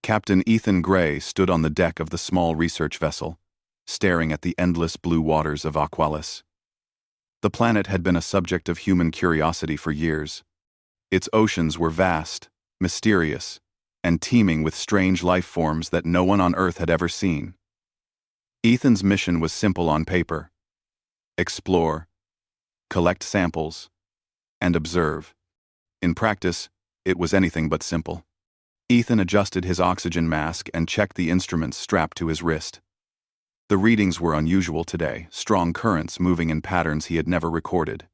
Captain Ethan Gray stood on the deck of the small research vessel, staring at the endless blue waters of Aqualis. The planet had been a subject of human curiosity for years. Its oceans were vast, mysterious, and teeming with strange life forms that no one on Earth had ever seen. Ethan's mission was simple on paper: explore, collect samples, and observe. In practice, it was anything but simple. Ethan adjusted his oxygen mask and checked the instruments strapped to his wrist. The readings were unusual today, strong currents moving in patterns he had never recorded.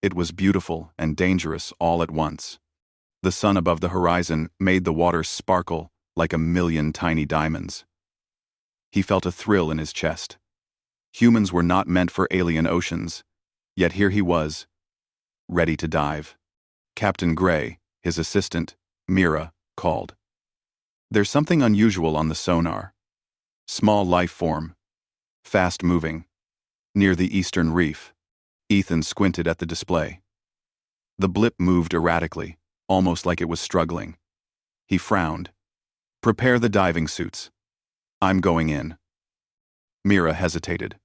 It was beautiful and dangerous all at once. The sun above the horizon made the water sparkle like a million tiny diamonds. He felt a thrill in his chest. Humans were not meant for alien oceans, yet here he was, ready to dive. Captain Gray, his assistant, Mira, called. "There's something unusual on the sonar. Small life form. Fast-moving. Near the eastern reef." Ethan squinted at the display. The blip moved erratically, almost like it was struggling. He frowned. "Prepare the diving suits. I'm going in." Mira hesitated.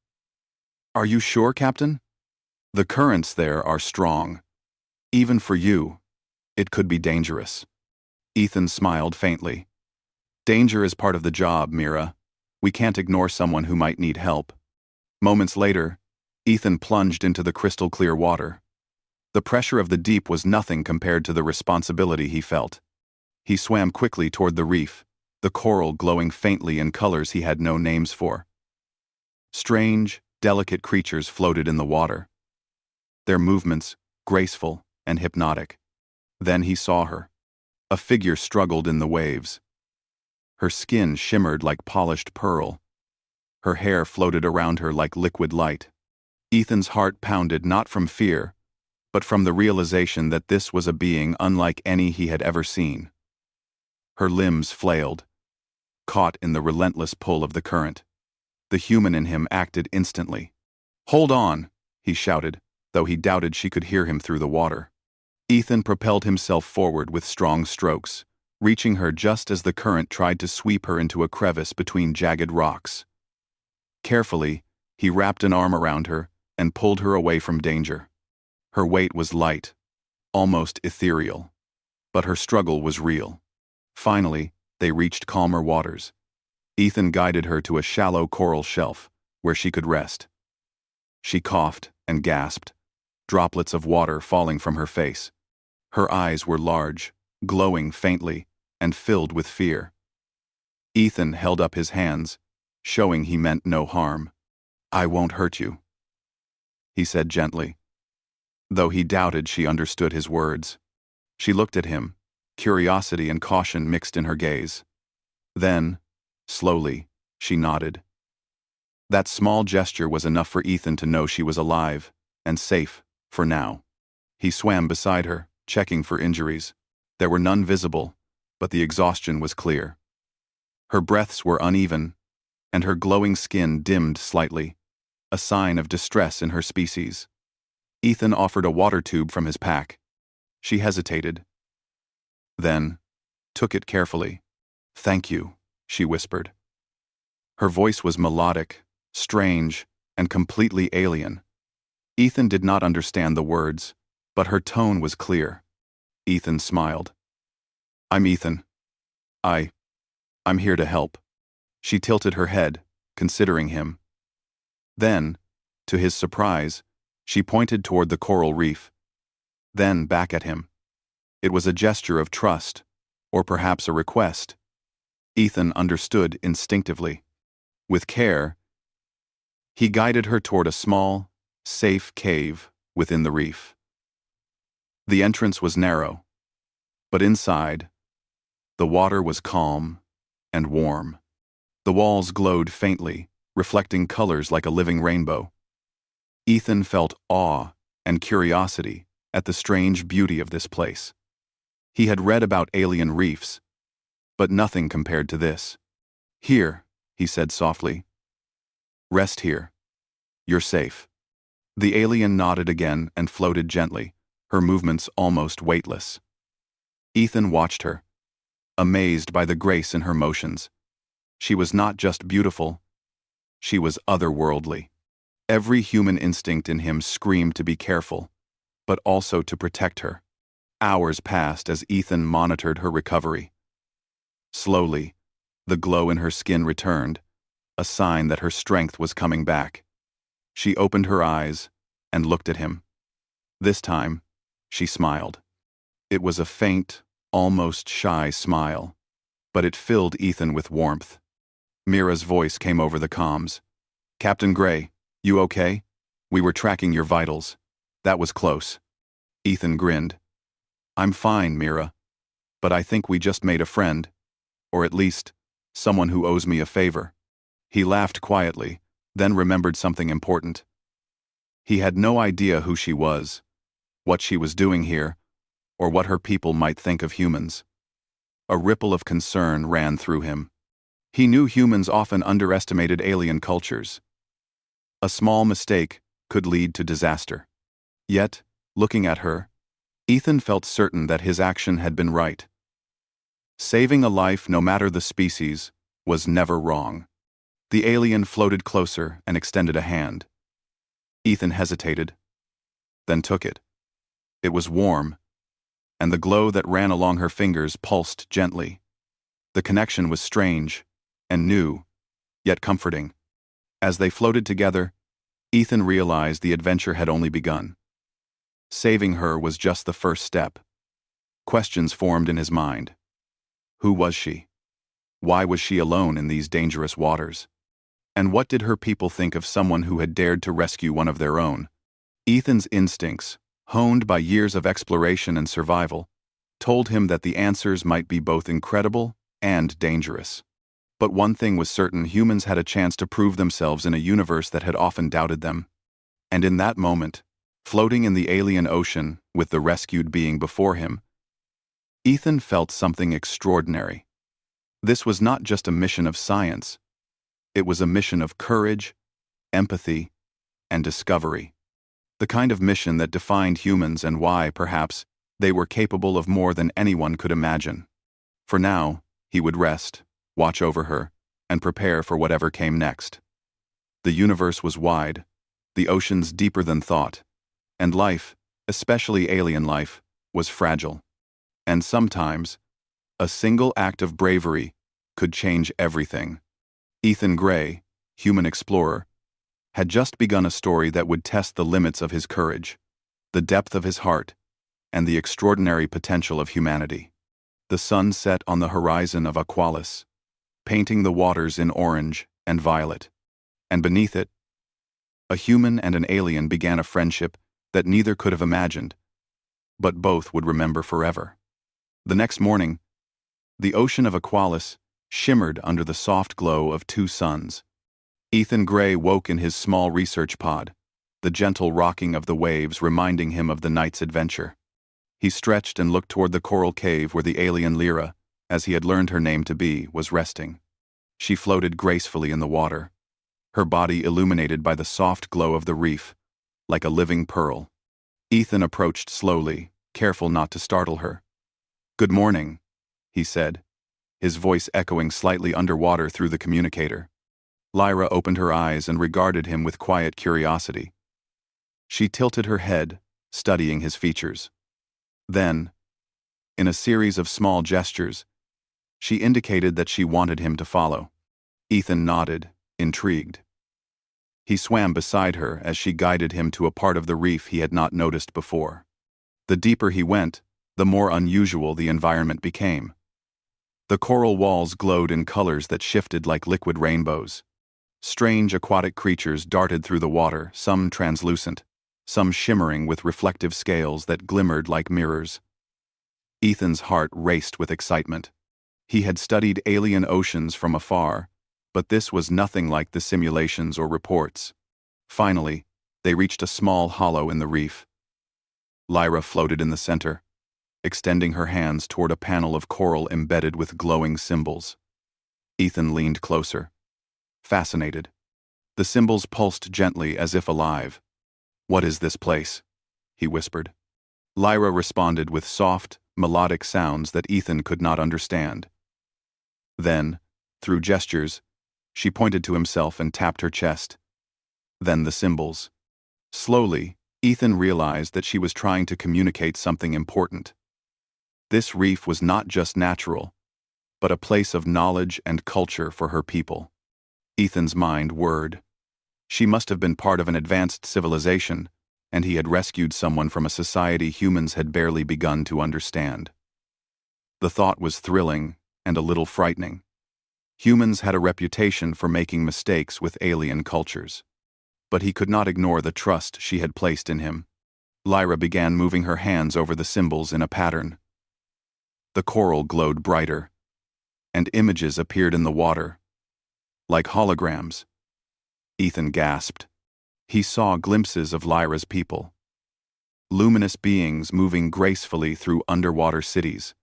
"Are you sure, Captain? The currents there are strong. Even for you, it could be dangerous." Ethan smiled faintly. "Danger is part of the job, Mira. We can't ignore someone who might need help." Moments later, Ethan plunged into the crystal-clear water. The pressure of the deep was nothing compared to the responsibility he felt. He swam quickly toward the reef, the coral glowing faintly in colors he had no names for. Strange, delicate creatures floated in the water, their movements graceful and hypnotic. Then he saw her. A figure struggled in the waves. Her skin shimmered like polished pearl. Her hair floated around her like liquid light. Ethan's heart pounded not from fear, but from the realization that this was a being unlike any he had ever seen. Her limbs flailed, caught in the relentless pull of the current. The human in him acted instantly. "Hold on," he shouted, though he doubted she could hear him through the water. Ethan propelled himself forward with strong strokes, reaching her just as the current tried to sweep her into a crevice between jagged rocks. Carefully, he wrapped an arm around her and pulled her away from danger. Her weight was light, almost ethereal, but her struggle was real. Finally, they reached calmer waters. Ethan guided her to a shallow coral shelf where she could rest. She coughed and gasped, droplets of water falling from her face. Her eyes were large, glowing faintly, and filled with fear. Ethan held up his hands, showing he meant no harm. "I won't hurt you," he said gently, though he doubted she understood his words. She looked at him, curiosity and caution mixed in her gaze. Then, slowly, she nodded. That small gesture was enough for Ethan to know she was alive, and safe, for now. He swam beside her, checking for injuries. There were none visible, but the exhaustion was clear. Her breaths were uneven, and her glowing skin dimmed slightly, a sign of distress in her species. Ethan offered a water tube from his pack. She hesitated, then took it carefully. "Thank you," she whispered. Her voice was melodic, strange, and completely alien. Ethan did not understand the words, but her tone was clear. Ethan smiled. "I'm Ethan. I'm here to help." She tilted her head, considering him. Then, to his surprise, she pointed toward the coral reef, then back at him. It was a gesture of trust, or perhaps a request. Ethan understood instinctively. With care, he guided her toward a small, safe cave within the reef. The entrance was narrow, but inside, the water was calm and warm. The walls glowed faintly, reflecting colors like a living rainbow. Ethan felt awe and curiosity at the strange beauty of this place. He had read about alien reefs, but nothing compared to this. "Here," he said softly. "Rest here. You're safe." The alien nodded again and floated gently, her movements almost weightless. Ethan watched her, amazed by the grace in her motions. She was not just beautiful, she was otherworldly. Every human instinct in him screamed to be careful, but also to protect her. Hours passed as Ethan monitored her recovery. Slowly, the glow in her skin returned, a sign that her strength was coming back. She opened her eyes and looked at him. This time, she smiled. It was a faint, almost shy smile, but it filled Ethan with warmth. Mira's voice came over the comms. "Captain Gray, you okay? We were tracking your vitals. That was close." Ethan grinned. "I'm fine, Mira. But I think we just made a friend. Or at least, someone who owes me a favor." He laughed quietly, then remembered something important. He had no idea who she was, what she was doing here, or what her people might think of humans. A ripple of concern ran through him. He knew humans often underestimated alien cultures. A small mistake could lead to disaster. Yet, looking at her, Ethan felt certain that his action had been right. Saving a life, no matter the species, was never wrong. The alien floated closer and extended a hand. Ethan hesitated, then took it. It was warm, and the glow that ran along her fingers pulsed gently. The connection was strange and new, yet comforting. As they floated together, Ethan realized the adventure had only begun. Saving her was just the first step. Questions formed in his mind. Who was she? Why was she alone in these dangerous waters? And what did her people think of someone who had dared to rescue one of their own? Ethan's instincts, honed by years of exploration and survival, told him that the answers might be both incredible and dangerous. But one thing was certain: humans had a chance to prove themselves in a universe that had often doubted them. And in that moment, floating in the alien ocean with the rescued being before him, Ethan felt something extraordinary. This was not just a mission of science. It was a mission of courage, empathy, and discovery. The kind of mission that defined humans and why, perhaps, they were capable of more than anyone could imagine. For now, he would rest, watch over her, and prepare for whatever came next. The universe was wide, the oceans deeper than thought, and life, especially alien life, was fragile. And sometimes, a single act of bravery could change everything. Ethan Gray, human explorer, had just begun a story that would test the limits of his courage, the depth of his heart, and the extraordinary potential of humanity. The sun set on the horizon of Aqualis, painting the waters in orange and violet. And beneath it, a human and an alien began a friendship that neither could have imagined, but both would remember forever. The next morning, the ocean of Aqualis shimmered under the soft glow of two suns. Ethan Gray woke in his small research pod, the gentle rocking of the waves reminding him of the night's adventure. He stretched and looked toward the coral cave where the alien Lyra, as he had learned her name to be, was resting. She floated gracefully in the water, her body illuminated by the soft glow of the reef, like a living pearl. Ethan approached slowly, careful not to startle her. "Good morning," he said, his voice echoing slightly underwater through the communicator. Lyra opened her eyes and regarded him with quiet curiosity. She tilted her head, studying his features. Then, in a series of small gestures, she indicated that she wanted him to follow. Ethan nodded, intrigued. He swam beside her as she guided him to a part of the reef he had not noticed before. The deeper he went, the more unusual the environment became. The coral walls glowed in colors that shifted like liquid rainbows. Strange aquatic creatures darted through the water, some translucent, some shimmering with reflective scales that glimmered like mirrors. Ethan's heart raced with excitement. He had studied alien oceans from afar, but this was nothing like the simulations or reports. Finally, they reached a small hollow in the reef. Lyra floated in the center, extending her hands toward a panel of coral embedded with glowing symbols. Ethan leaned closer, fascinated. The symbols pulsed gently as if alive. "What is this place?" he whispered. Lyra responded with soft, melodic sounds that Ethan could not understand. Then, through gestures, she pointed to himself and tapped her chest. Then the symbols. Slowly, Ethan realized that she was trying to communicate something important. This reef was not just natural, but a place of knowledge and culture for her people. Ethan's mind whirred. She must have been part of an advanced civilization, and he had rescued someone from a society humans had barely begun to understand. The thought was thrilling and a little frightening. Humans had a reputation for making mistakes with alien cultures. But he could not ignore the trust she had placed in him. Lyra began moving her hands over the symbols in a pattern. The coral glowed brighter, and images appeared in the water, like holograms. Ethan gasped. He saw glimpses of Lyra's people. Luminous beings moving gracefully through underwater cities.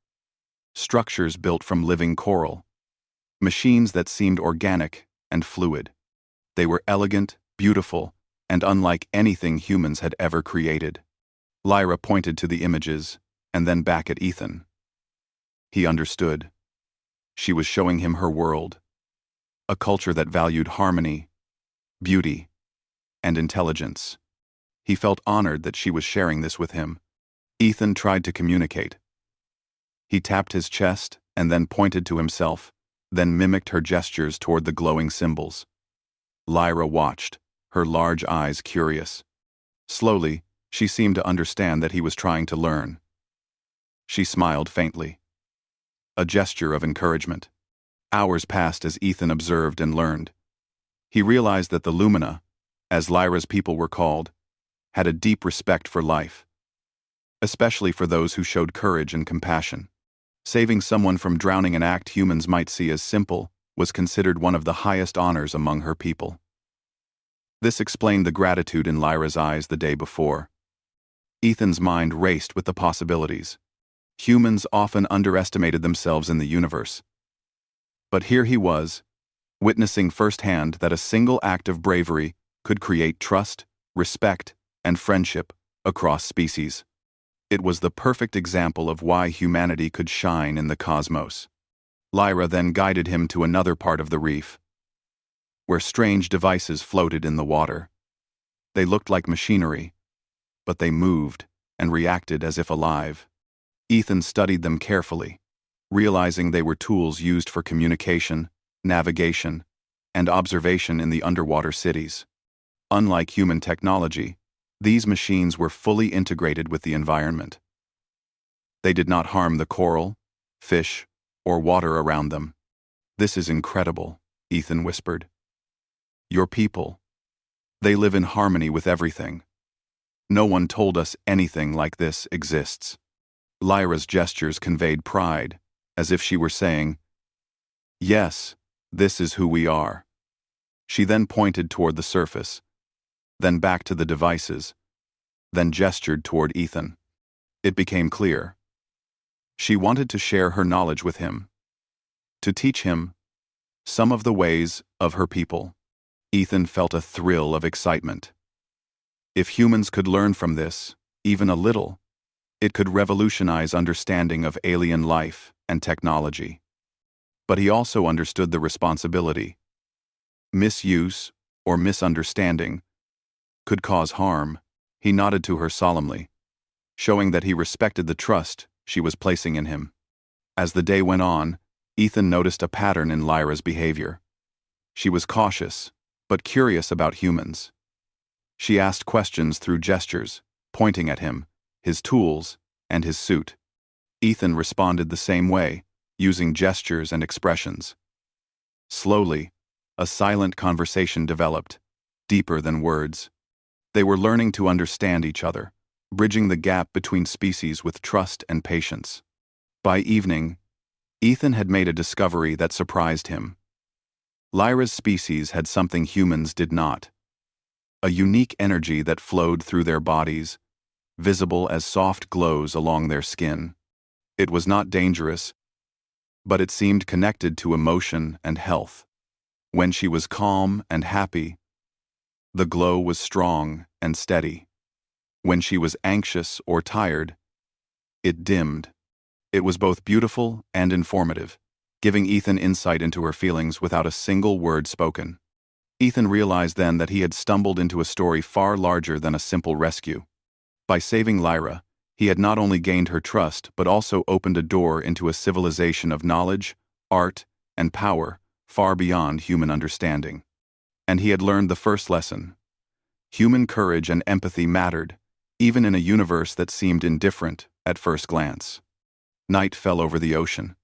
Structures built from living coral. Machines that seemed organic and fluid. They were elegant, beautiful, and unlike anything humans had ever created. Lyra pointed to the images, and then back at Ethan. He understood. She was showing him her world. A culture that valued harmony, beauty, and intelligence. He felt honored that she was sharing this with him. Ethan tried to communicate. He tapped his chest and then pointed to himself, then mimicked her gestures toward the glowing symbols. Lyra watched, her large eyes curious. Slowly, she seemed to understand that he was trying to learn. She smiled faintly. A gesture of encouragement. Hours passed as Ethan observed and learned. He realized that the Lumina, as Lyra's people were called, had a deep respect for life, especially for those who showed courage and compassion. Saving someone from drowning, an act humans might see as simple, was considered one of the highest honors among her people. This explained the gratitude in Lyra's eyes the day before. Ethan's mind raced with the possibilities. Humans often underestimated themselves in the universe. But here he was, witnessing firsthand that a single act of bravery could create trust, respect, and friendship across species. It was the perfect example of why humanity could shine in the cosmos. Lyra then guided him to another part of the reef, where strange devices floated in the water. They looked like machinery, but they moved and reacted as if alive. Ethan studied them carefully, realizing they were tools used for communication, navigation, and observation in the underwater cities. Unlike human technology, these machines were fully integrated with the environment. They did not harm the coral, fish, or water around them. "This is incredible," Ethan whispered. "Your people. They live in harmony with everything. No one told us anything like this exists." Lyra's gestures conveyed pride, as if she were saying, "Yes, this is who we are." She then pointed toward the surface, then back to the devices, then gestured toward Ethan. It became clear. She wanted to share her knowledge with him, to teach him some of the ways of her people. Ethan felt a thrill of excitement. If humans could learn from this, even a little, it could revolutionize understanding of alien life and technology. But he also understood the responsibility. Misuse or misunderstanding could cause harm. He nodded to her solemnly, showing that he respected the trust she was placing in him. As the day went on, Ethan noticed a pattern in Lyra's behavior. She was cautious, but curious about humans. She asked questions through gestures, pointing at him, his tools, and his suit. Ethan responded the same way, using gestures and expressions. Slowly, a silent conversation developed, deeper than words. They were learning to understand each other, bridging the gap between species with trust and patience. By evening, Ethan had made a discovery that surprised him. Lyra's species had something humans did not. A unique energy that flowed through their bodies, visible as soft glows along their skin. It was not dangerous, but it seemed connected to emotion and health. When she was calm and happy, the glow was strong and steady. When she was anxious or tired, it dimmed, It was both beautiful and informative, giving Ethan insight into her feelings without a single word spoken. Ethan realized then that he had stumbled into a story far larger than a simple rescue. By saving Lyra, he had not only gained her trust but also opened a door into a civilization of knowledge, art, and power far beyond human understanding. And he had learned the first lesson. Human courage and empathy mattered, even in a universe that seemed indifferent at first glance. Night fell over the ocean.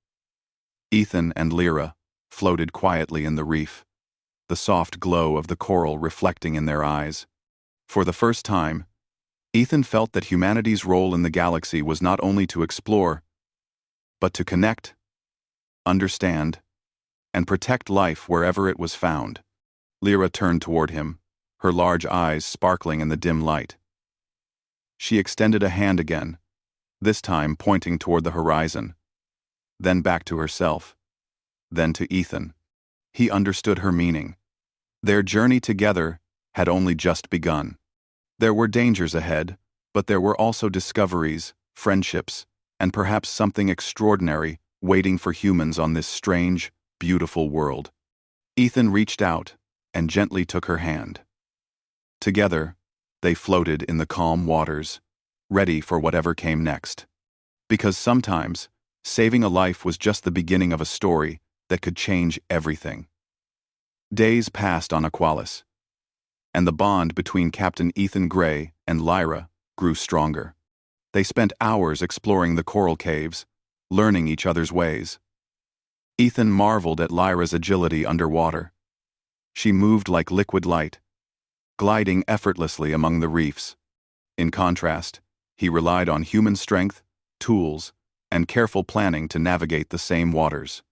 Ethan and Lyra floated quietly in the reef, the soft glow of the coral reflecting in their eyes. For the first time, Ethan felt that humanity's role in the galaxy was not only to explore, but to connect, understand, and protect life wherever it was found. Lyra turned toward him, her large eyes sparkling in the dim light. She extended a hand again, this time pointing toward the horizon, then back to herself, then to Ethan. He understood her meaning. Their journey together had only just begun. There were dangers ahead, but there were also discoveries, friendships, and perhaps something extraordinary waiting for humans on this strange, beautiful world. Ethan reached out and gently took her hand. Together, they floated in the calm waters, ready for whatever came next. Because sometimes, saving a life was just the beginning of a story that could change everything. Days passed on Aqualis, and the bond between Captain Ethan Gray and Lyra grew stronger. They spent hours exploring the coral caves, learning each other's ways. Ethan marveled at Lyra's agility underwater. She moved like liquid light, gliding effortlessly among the reefs. In contrast, he relied on human strength, tools, and careful planning to navigate the same waters.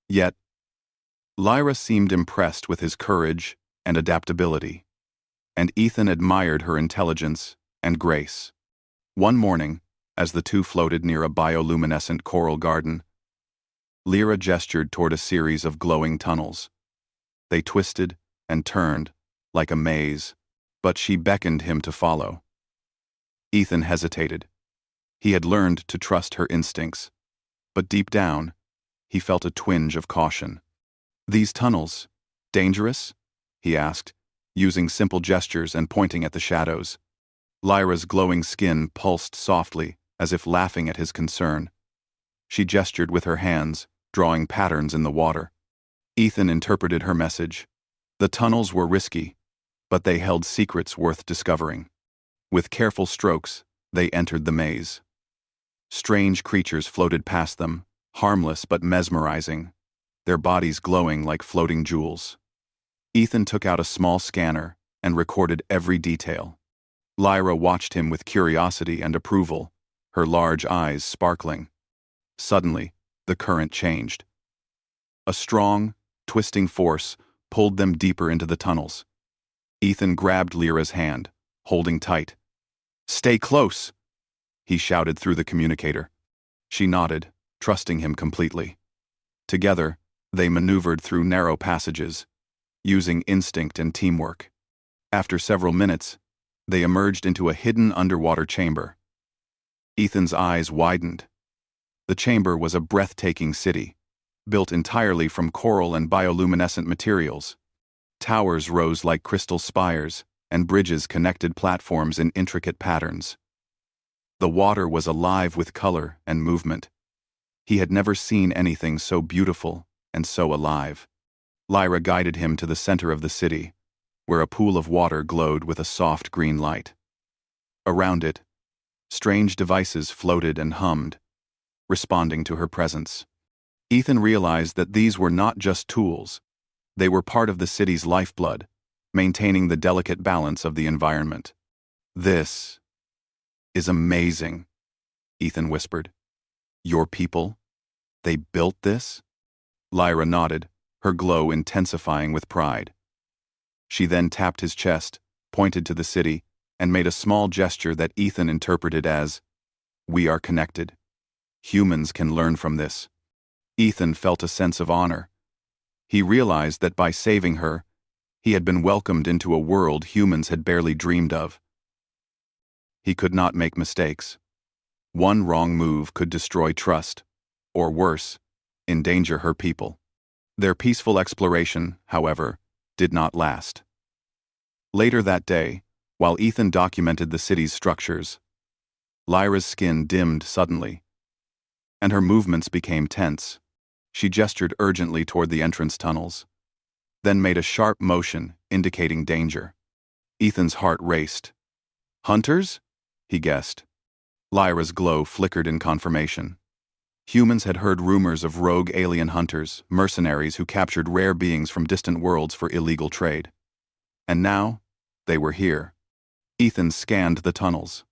Yet, Lyra seemed impressed with his courage and adaptability, and Ethan admired her intelligence and grace. One morning, as the two floated near a bioluminescent coral garden, Lyra gestured toward a series of glowing tunnels. They twisted and turned, like a maze, but she beckoned him to follow. Ethan hesitated. He had learned to trust her instincts, but deep down, he felt a twinge of caution. "These tunnels, dangerous?" he asked, using simple gestures and pointing at the shadows. Lyra's glowing skin pulsed softly, as if laughing at his concern. She gestured with her hands, drawing patterns in the water. Ethan interpreted her message. The tunnels were risky, but they held secrets worth discovering. With careful strokes, they entered the maze. Strange creatures floated past them, harmless but mesmerizing, their bodies glowing like floating jewels. Ethan took out a small scanner and recorded every detail. Lyra watched him with curiosity and approval, her large eyes sparkling. Suddenly, the current changed. A strong, twisting force pulled them deeper into the tunnels. Ethan grabbed Lyra's hand, holding tight. "Stay close!" he shouted through the communicator. She nodded, trusting him completely. Together, they maneuvered through narrow passages, using instinct and teamwork. After several minutes, they emerged into a hidden underwater chamber. Ethan's eyes widened. The chamber was a breathtaking city, built entirely from coral and bioluminescent materials. Towers rose like crystal spires, and bridges connected platforms in intricate patterns. The water was alive with color and movement. He had never seen anything so beautiful and so alive. Lyra guided him to the center of the city, where a pool of water glowed with a soft green light. Around it, strange devices floated and hummed, responding to her presence. Ethan realized that these were not just tools. They were part of the city's lifeblood, maintaining the delicate balance of the environment. "This is amazing," Ethan whispered. "Your people? They built this?" Lyra nodded, her glow intensifying with pride. She then tapped his chest, pointed to the city, and made a small gesture that Ethan interpreted as, "We are connected. Humans can learn from this." Ethan felt a sense of honor. He realized that by saving her, he had been welcomed into a world humans had barely dreamed of. He could not make mistakes. One wrong move could destroy trust, or worse, endanger her people. Their peaceful exploration, however, did not last. Later that day, while Ethan documented the city's structures, Lyra's skin dimmed suddenly, and her movements became tense. She gestured urgently toward the entrance tunnels, then made a sharp motion indicating danger. Ethan's heart raced. "Hunters?" he guessed. Lyra's glow flickered in confirmation. Humans had heard rumors of rogue alien hunters, mercenaries who captured rare beings from distant worlds for illegal trade. And now, they were here. Ethan scanned the tunnels.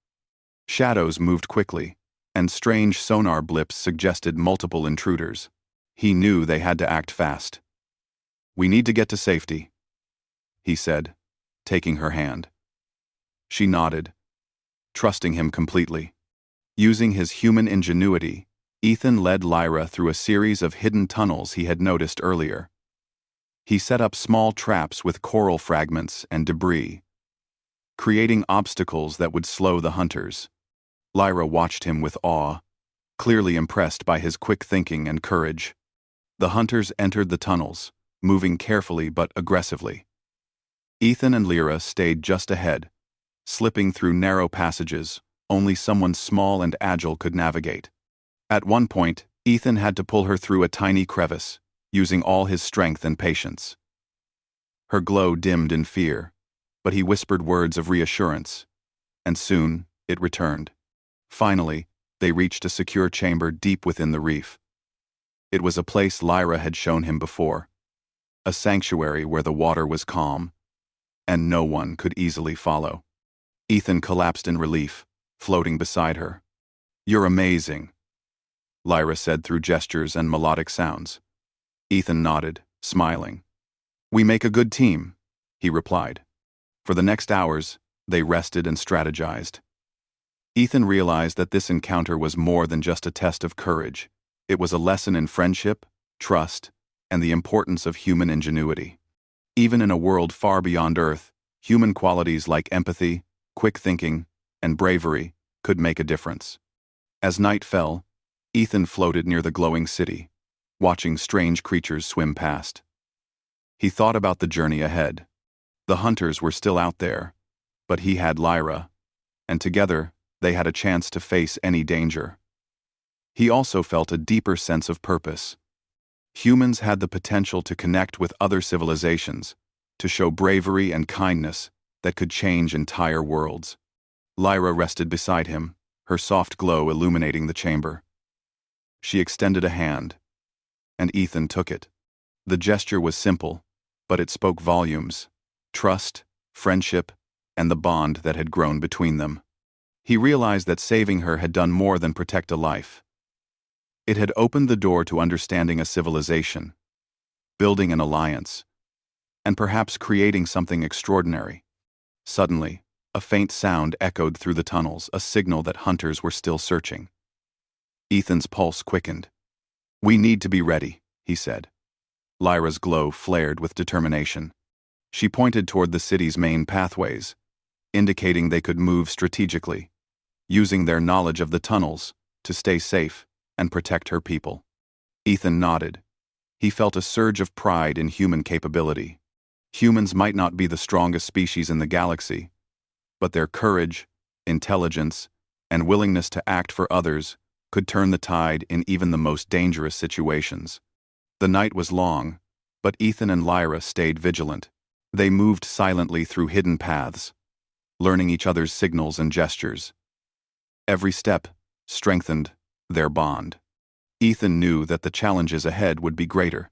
Shadows moved quickly, and strange sonar blips suggested multiple intruders. He knew they had to act fast. "We need to get to safety," he said, taking her hand. She nodded, trusting him completely. Using his human ingenuity, Ethan led Lyra through a series of hidden tunnels he had noticed earlier. He set up small traps with coral fragments and debris, creating obstacles that would slow the hunters. Lyra watched him with awe, clearly impressed by his quick thinking and courage. The hunters entered the tunnels, moving carefully but aggressively. Ethan and Lyra stayed just ahead, slipping through narrow passages only someone small and agile could navigate. At one point, Ethan had to pull her through a tiny crevice, using all his strength and patience. Her glow dimmed in fear, but he whispered words of reassurance, and soon it returned. Finally, they reached a secure chamber deep within the reef. It was a place Lyra had shown him before, a sanctuary where the water was calm, and no one could easily follow. Ethan collapsed in relief, floating beside her. "You're amazing," Lyra said through gestures and melodic sounds. Ethan nodded, smiling. "We make a good team," he replied. For the next hours, they rested and strategized. Ethan realized that this encounter was more than just a test of courage. It was a lesson in friendship, trust, and the importance of human ingenuity. Even in a world far beyond Earth, human qualities like empathy, quick thinking, and bravery could make a difference. As night fell, Ethan floated near the glowing city, watching strange creatures swim past. He thought about the journey ahead. The hunters were still out there, but he had Lyra, and together they had a chance to face any danger. He also felt a deeper sense of purpose. Humans had the potential to connect with other civilizations, to show bravery and kindness that could change entire worlds. Lyra rested beside him, her soft glow illuminating the chamber. She extended a hand, and Ethan took it. The gesture was simple, but it spoke volumes: trust, friendship, and the bond that had grown between them. He realized that saving her had done more than protect a life. It had opened the door to understanding a civilization, building an alliance, and perhaps creating something extraordinary. Suddenly, a faint sound echoed through the tunnels, a signal that hunters were still searching. Ethan's pulse quickened. "We need to be ready," he said. Lyra's glow flared with determination. She pointed toward the city's main pathways, indicating they could move strategically, using their knowledge of the tunnels to stay safe and protect her people. Ethan nodded. He felt a surge of pride in human capability. Humans might not be the strongest species in the galaxy, but their courage, intelligence, and willingness to act for others could turn the tide in even the most dangerous situations. The night was long, but Ethan and Lyra stayed vigilant. They moved silently through hidden paths, learning each other's signals and gestures. Every step strengthened their bond. Ethan knew that the challenges ahead would be greater,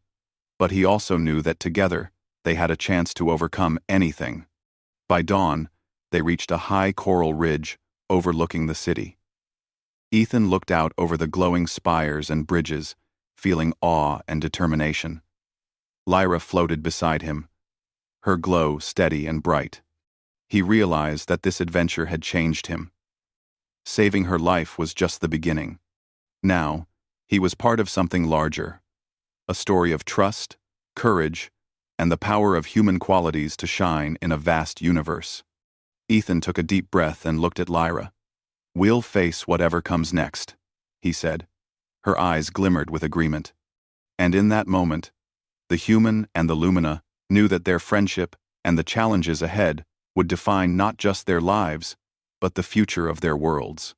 but he also knew that together they had a chance to overcome anything. By dawn, they reached a high coral ridge overlooking the city. Ethan looked out over the glowing spires and bridges, feeling awe and determination. Lyra floated beside him, her glow steady and bright. He realized that this adventure had changed him. Saving her life was just the beginning. Now, he was part of something larger, a story of trust, courage, and the power of human qualities to shine in a vast universe. Ethan took a deep breath and looked at Lyra. "We'll face whatever comes next," he said. Her eyes glimmered with agreement. And in that moment, the human and the Lumina knew that their friendship and the challenges ahead would define not just their lives, but the future of their worlds.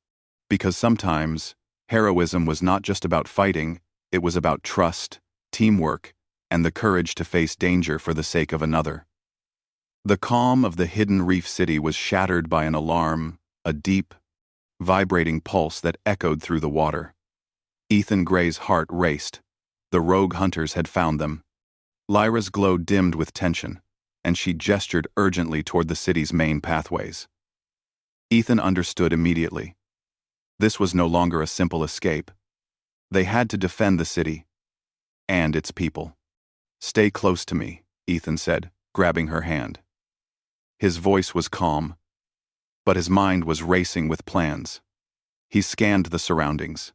Because sometimes, heroism was not just about fighting, it was about trust, teamwork, and the courage to face danger for the sake of another. The calm of the hidden reef city was shattered by an alarm, a deep, vibrating pulse that echoed through the water. Ethan Gray's heart raced. The rogue hunters had found them. Lyra's glow dimmed with tension, and she gestured urgently toward the city's main pathways. Ethan understood immediately. This was no longer a simple escape. They had to defend the city and its people. "Stay close to me," Ethan said, grabbing her hand. His voice was calm, but his mind was racing with plans. He scanned the surroundings.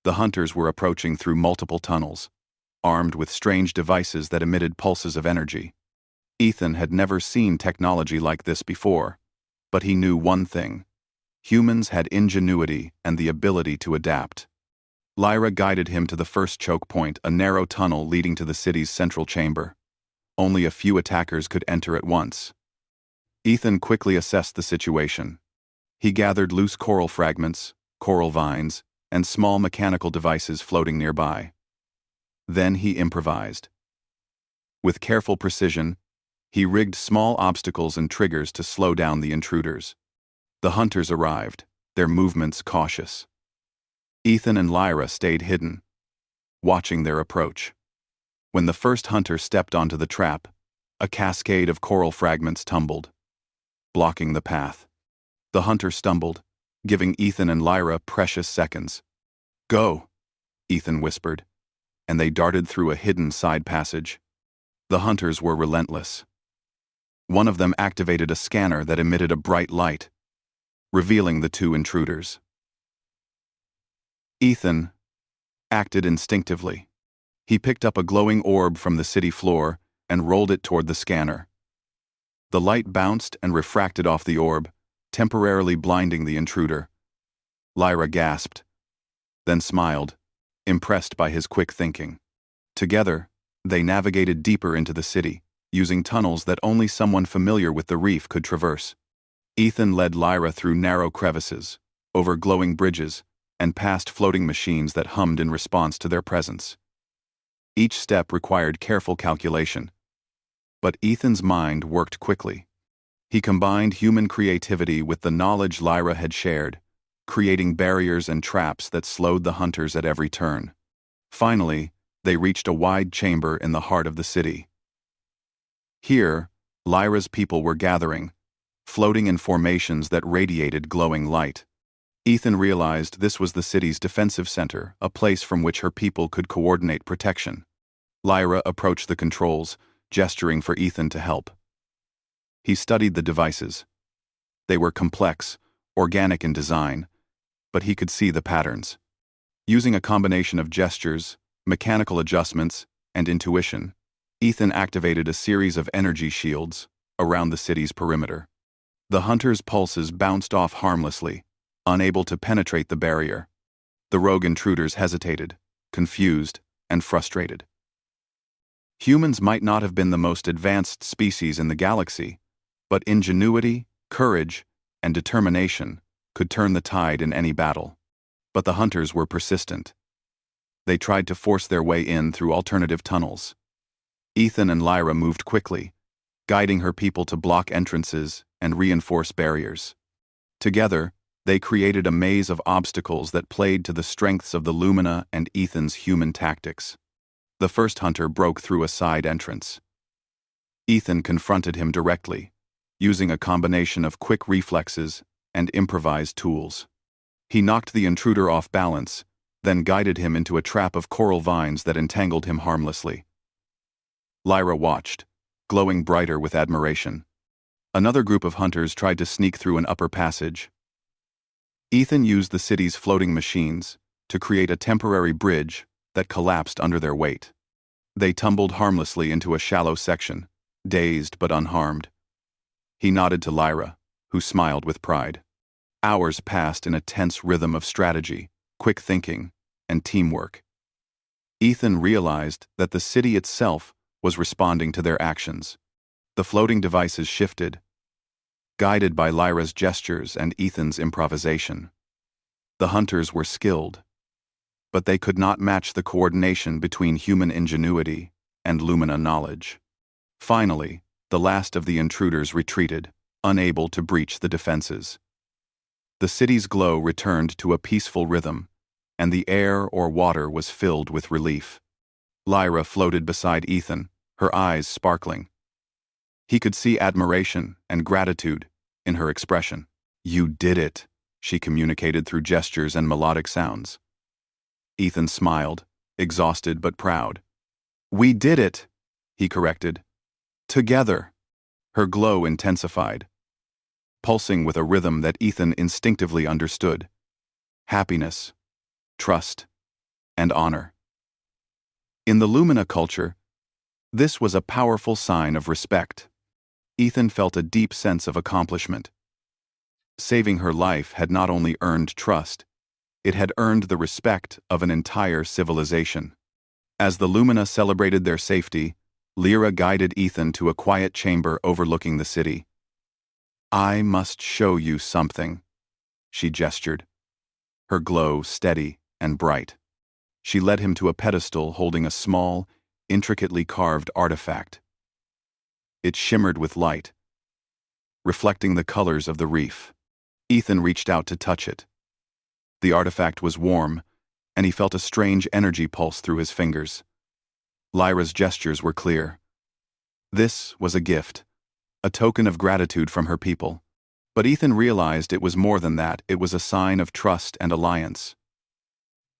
The hunters were approaching through multiple tunnels, armed with strange devices that emitted pulses of energy. Ethan had never seen technology like this before, but he knew one thing: humans had ingenuity and the ability to adapt. Lyra guided him to the first choke point, a narrow tunnel leading to the city's central chamber. Only a few attackers could enter at once. Ethan quickly assessed the situation. He gathered loose coral fragments, coral vines, and small mechanical devices floating nearby. Then he improvised. With careful precision, he rigged small obstacles and triggers to slow down the intruders. The hunters arrived, their movements cautious. Ethan and Lyra stayed hidden, watching their approach. When the first hunter stepped onto the trap, a cascade of coral fragments tumbled, blocking the path. The hunter stumbled, giving Ethan and Lyra precious seconds. "Go," Ethan whispered, and they darted through a hidden side passage. The hunters were relentless. One of them activated a scanner that emitted a bright light, revealing the two intruders. Ethan acted instinctively. He picked up a glowing orb from the city floor and rolled it toward the scanner. The light bounced and refracted off the orb, temporarily blinding the intruder. Lyra gasped, then smiled, impressed by his quick thinking. Together, they navigated deeper into the city, using tunnels that only someone familiar with the reef could traverse. Ethan led Lyra through narrow crevices, over glowing bridges, and past floating machines that hummed in response to their presence. Each step required careful calculation, but Ethan's mind worked quickly. He combined human creativity with the knowledge Lyra had shared, creating barriers and traps that slowed the hunters at every turn. Finally, they reached a wide chamber in the heart of the city. Here, Lyra's people were gathering, floating in formations that radiated glowing light. Ethan realized this was the city's defensive center, a place from which her people could coordinate protection. Lyra approached the controls, gesturing for Ethan to help. He studied the devices. They were complex, organic in design, but he could see the patterns. Using a combination of gestures, mechanical adjustments, and intuition, Ethan activated a series of energy shields around the city's perimeter. The hunters' pulses bounced off harmlessly, unable to penetrate the barrier. The rogue intruders hesitated, confused, and frustrated. Humans might not have been the most advanced species in the galaxy, but ingenuity, courage, and determination could turn the tide in any battle. But the hunters were persistent. They tried to force their way in through alternative tunnels. Ethan and Lyra moved quickly, guiding her people to block entrances and reinforce barriers. Together, they created a maze of obstacles that played to the strengths of the Lumina and Ethan's human tactics. The first hunter broke through a side entrance. Ethan confronted him directly, using a combination of quick reflexes and improvised tools. He knocked the intruder off balance, then guided him into a trap of coral vines that entangled him harmlessly. Lyra watched, glowing brighter with admiration. Another group of hunters tried to sneak through an upper passage. Ethan used the city's floating machines to create a temporary bridge that collapsed under their weight. They tumbled harmlessly into a shallow section, dazed but unharmed. He nodded to Lyra, who smiled with pride. Hours passed in a tense rhythm of strategy, quick thinking, and teamwork. Ethan realized that the city itself was responding to their actions. The floating devices shifted, guided by Lyra's gestures and Ethan's improvisation. The hunters were skilled, but they could not match the coordination between human ingenuity and Lumina knowledge. Finally, the last of the intruders retreated, unable to breach the defenses. The city's glow returned to a peaceful rhythm, and the air or water was filled with relief. Lyra floated beside Ethan, her eyes sparkling. He could see admiration and gratitude in her expression. "You did it," she communicated through gestures and melodic sounds. Ethan smiled, exhausted but proud. "We did it," he corrected. "Together." Her glow intensified, pulsing with a rhythm that Ethan instinctively understood. Happiness, trust, and honor. In the Lumina culture, this was a powerful sign of respect. Ethan felt a deep sense of accomplishment. Saving her life had not only earned trust, it had earned the respect of an entire civilization. As the Lumina celebrated their safety, Lyra guided Ethan to a quiet chamber overlooking the city. "I must show you something," she gestured, her glow steady and bright. She led him to a pedestal holding a small, intricately carved artifact. It shimmered with light, reflecting the colors of the reef. Ethan reached out to touch it. The artifact was warm, and he felt a strange energy pulse through his fingers. Lyra's gestures were clear. This was a gift, a token of gratitude from her people. But Ethan realized it was more than that. It was a sign of trust and alliance.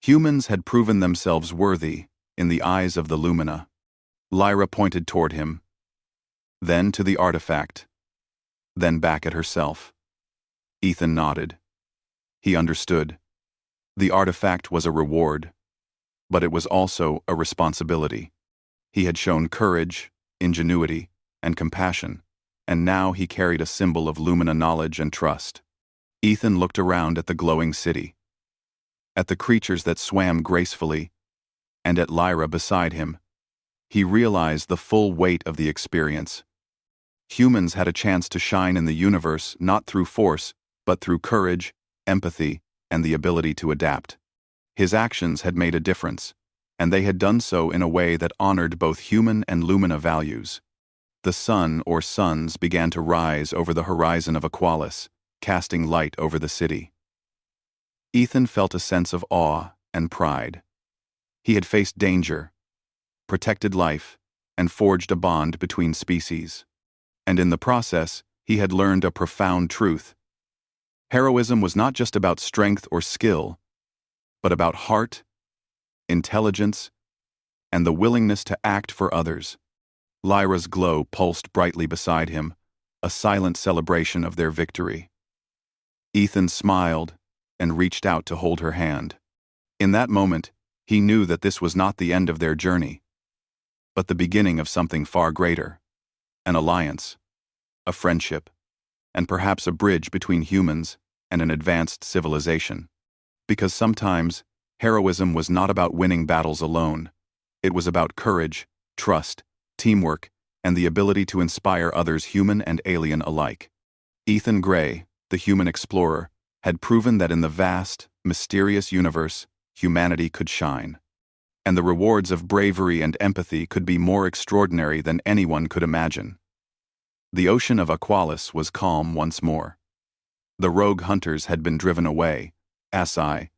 Humans had proven themselves worthy in the eyes of the Lumina. Lyra pointed toward him, then to the artifact, then back at herself. Ethan nodded. He understood. The artifact was a reward, but it was also a responsibility. He had shown courage, ingenuity, and compassion, and now he carried a symbol of Lumina knowledge and trust. Ethan looked around at the glowing city, at the creatures that swam gracefully, and at Lyra beside him. He realized the full weight of the experience. Humans had a chance to shine in the universe not through force, but through courage, empathy, and the ability to adapt. His actions had made a difference, and they had done so in a way that honored both human and Lumina values. The sun or suns began to rise over the horizon of Aqualis, casting light over the city. Ethan felt a sense of awe and pride. He had faced danger, protected life, and forged a bond between species. And in the process, he had learned a profound truth. Heroism was not just about strength or skill, but about heart, intelligence, and the willingness to act for others. Lyra's glow pulsed brightly beside him, a silent celebration of their victory. Ethan smiled and reached out to hold her hand. In that moment, he knew that this was not the end of their journey, but the beginning of something far greater. An alliance, a friendship, and perhaps a bridge between humans and an advanced civilization. Because sometimes, heroism was not about winning battles alone. It was about courage, trust, teamwork, and the ability to inspire others, human and alien alike. Ethan Gray, the human explorer, had proven that in the vast, mysterious universe, humanity could shine. And the rewards of bravery and empathy could be more extraordinary than anyone could imagine. The ocean of Aqualis was calm once more. The rogue hunters had been driven away. Sci,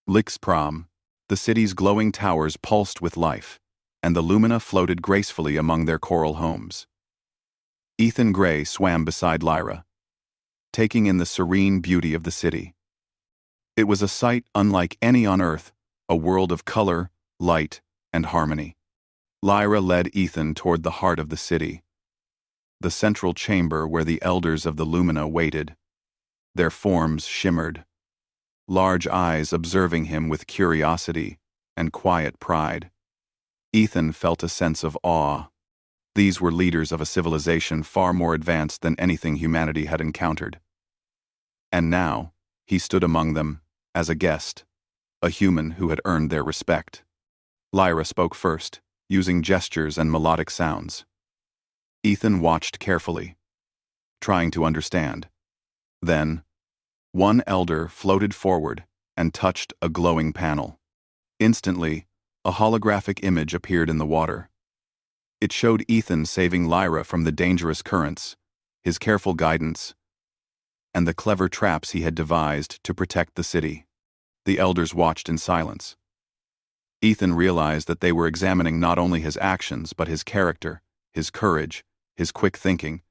Lixprom, the city's glowing towers pulsed with life, and the Lumina floated gracefully among their coral homes. Ethan Gray swam beside Lyra, taking in the serene beauty of the city. It was a sight unlike any on Earth, a world of color, light, and harmony. Lyra led Ethan toward the heart of the city, the central chamber where the elders of the Lumina waited. Their forms shimmered, large eyes observing him with curiosity and quiet pride. Ethan felt a sense of awe. These were leaders of a civilization far more advanced than anything humanity had encountered. And now, he stood among them, as a guest, a human who had earned their respect. Lyra spoke first, using gestures and melodic sounds. Ethan watched carefully, trying to understand. Then, one elder floated forward and touched a glowing panel. Instantly, a holographic image appeared in the water. It showed Ethan saving Lyra from the dangerous currents, his careful guidance, and the clever traps he had devised to protect the city. The elders watched in silence. Ethan realized that they were examining not only his actions but his character, his courage, his quick thinking,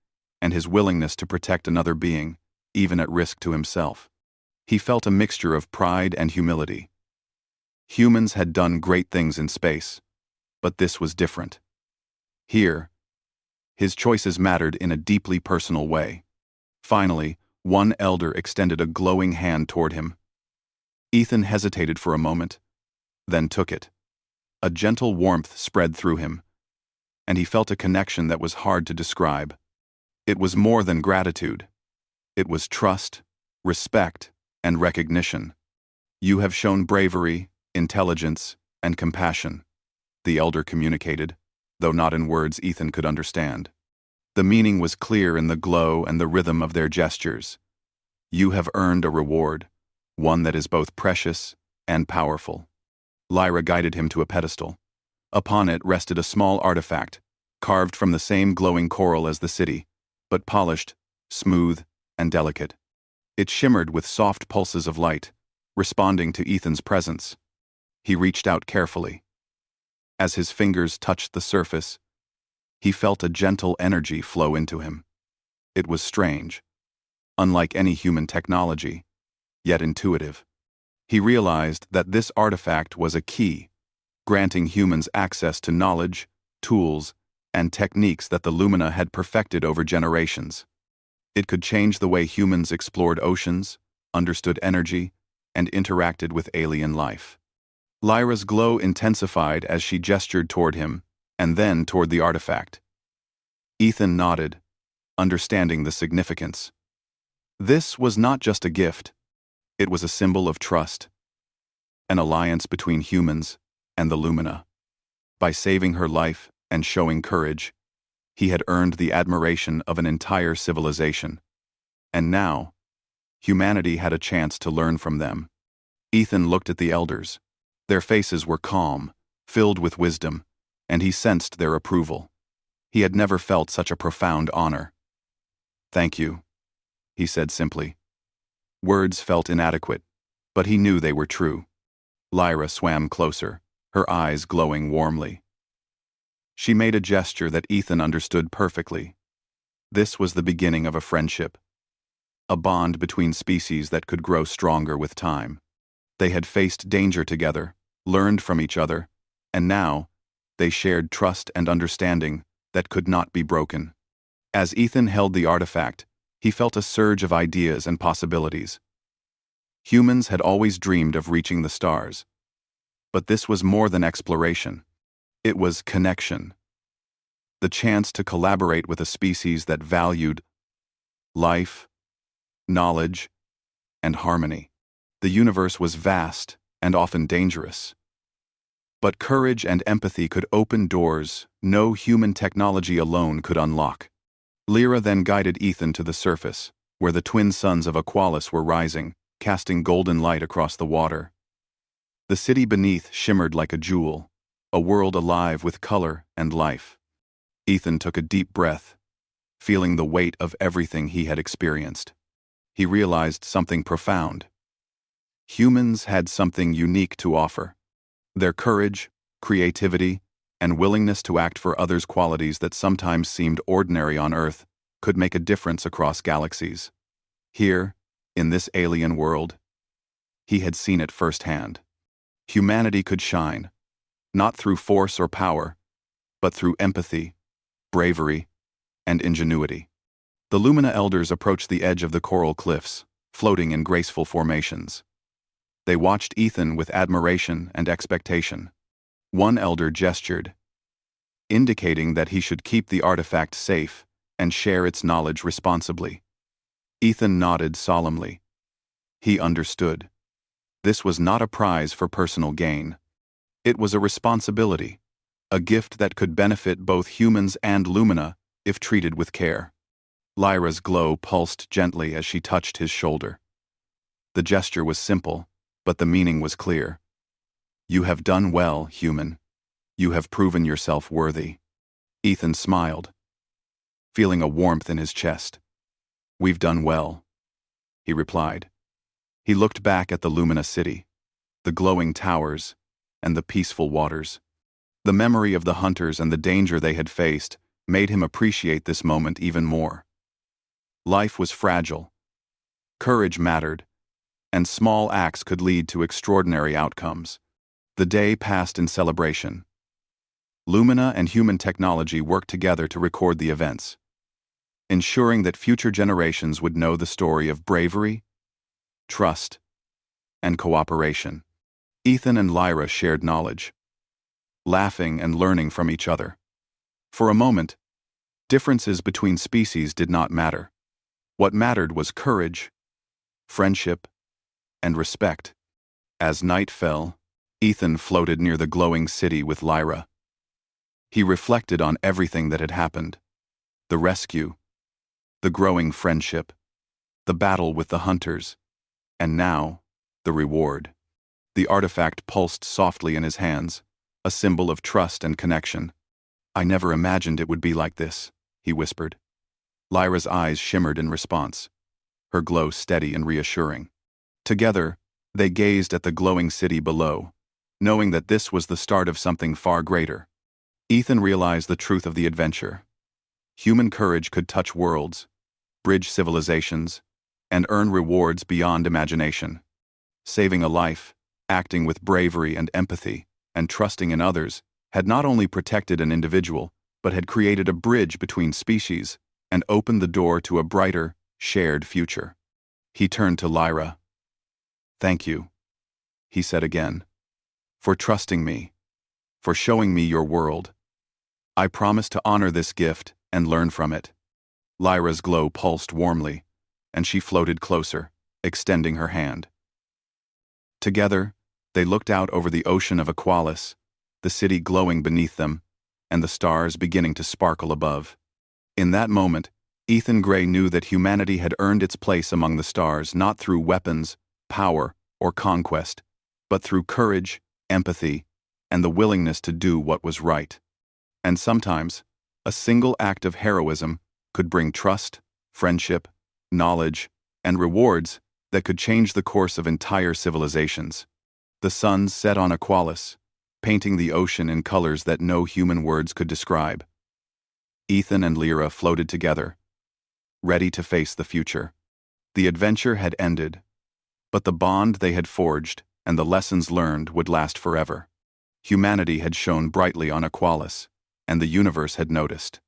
and his willingness to protect another being, even at risk to himself. He felt a mixture of pride and humility. Humans had done great things in space, but this was different. Here, his choices mattered in a deeply personal way. Finally, one elder extended a glowing hand toward him. Ethan hesitated for a moment, then took it. A gentle warmth spread through him, and he felt a connection that was hard to describe. It was more than gratitude. It was trust, respect, and recognition. "You have shown bravery, intelligence, and compassion," the elder communicated, though not in words Ethan could understand. The meaning was clear in the glow and the rhythm of their gestures. "You have earned a reward, one that is both precious and powerful." Lyra guided him to a pedestal. Upon it rested a small artifact, carved from the same glowing coral as the city, but polished, smooth, and delicate. It shimmered with soft pulses of light, responding to Ethan's presence. He reached out carefully. As his fingers touched the surface, he felt a gentle energy flow into him. It was strange, unlike any human technology, yet intuitive. He realized that this artifact was a key, granting humans access to knowledge, tools, and techniques that the Lumina had perfected over generations. It could change the way humans explored oceans, understood energy, and interacted with alien life. Lyra's glow intensified as she gestured toward him, and then toward the artifact. Ethan nodded, understanding the significance. This was not just a gift. It was a symbol of trust, an alliance between humans and the Lumina. By saving her life and showing courage, he had earned the admiration of an entire civilization. And now, humanity had a chance to learn from them. Ethan looked at the elders. Their faces were calm, filled with wisdom, and he sensed their approval. He had never felt such a profound honor. "Thank you," he said simply. Words felt inadequate, but he knew they were true. Lyra swam closer, her eyes glowing warmly. She made a gesture that Ethan understood perfectly. This was the beginning of a friendship, a bond between species that could grow stronger with time. They had faced danger together, learned from each other, and now they shared trust and understanding that could not be broken. As Ethan held the artifact, he felt a surge of ideas and possibilities. Humans had always dreamed of reaching the stars. But this was more than exploration. It was connection. The chance to collaborate with a species that valued life, knowledge, and harmony. The universe was vast and often dangerous. But courage and empathy could open doors no human technology alone could unlock. Lyra then guided Ethan to the surface, where the twin suns of Aqualis were rising, casting golden light across the water. The city beneath shimmered like a jewel, a world alive with color and life. Ethan took a deep breath, feeling the weight of everything he had experienced. He realized something profound. Humans had something unique to offer. Their courage, creativity, and willingness to act for others, qualities that sometimes seemed ordinary on Earth, could make a difference across galaxies. Here, in this alien world, he had seen it firsthand. Humanity could shine, not through force or power, but through empathy, bravery, and ingenuity. The Lumina elders approached the edge of the coral cliffs, floating in graceful formations. They watched Ethan with admiration and expectation. One elder gestured, indicating that he should keep the artifact safe and share its knowledge responsibly. Ethan nodded solemnly, He understood. This was not a prize for personal gain. It was a responsibility, a gift that could benefit both humans and Lumina if treated with care. Lyra's glow pulsed gently as she touched his shoulder. The gesture was simple, but the meaning was clear. You have done well, human. You have proven yourself worthy. Ethan smiled, feeling a warmth in his chest. We've done well, he replied. He looked back at the Lumina city, the glowing towers, and the peaceful waters. The memory of the hunters and the danger they had faced made him appreciate this moment even more. Life was fragile. Courage mattered, and small acts could lead to extraordinary outcomes. The day passed in celebration. Lumina and human technology worked together to record the events, ensuring that future generations would know the story of bravery, trust, and cooperation. Ethan and Lyra shared knowledge, laughing and learning from each other. For a moment, differences between species did not matter. What mattered was courage, friendship, and respect. As night fell, Ethan floated near the glowing city with Lyra. He reflected on everything that had happened: the rescue, the growing friendship, the battle with the hunters, and now, the reward. The artifact pulsed softly in his hands, a symbol of trust and connection. I never imagined it would be like this, he whispered. Lyra's eyes shimmered in response, her glow steady and reassuring. Together, they gazed at the glowing city below, knowing that this was the start of something far greater. Ethan realized the truth of the adventure. Human courage could touch worlds, bridge civilizations, and earn rewards beyond imagination. Saving a life, acting with bravery and empathy, and trusting in others had not only protected an individual, but had created a bridge between species and opened the door to a brighter, shared future. He turned to Lyra. Thank you, he said again, for trusting me, for showing me your world. I promise to honor this gift and learn from it. Lyra's glow pulsed warmly, and she floated closer, extending her hand. Together, they looked out over the ocean of Aqualis, the city glowing beneath them, and the stars beginning to sparkle above. In that moment, Ethan Gray knew that humanity had earned its place among the stars not through weapons, power, or conquest, but through courage, empathy, and the willingness to do what was right. And sometimes, a single act of heroism could bring trust, friendship, knowledge, and rewards that could change the course of entire civilizations. The sun set on Aqualis, painting the ocean in colors that no human words could describe. Ethan and Lyra floated together, ready to face the future. The adventure had ended, but the bond they had forged and the lessons learned would last forever. Humanity had shone brightly on Aqualis, and the universe had noticed.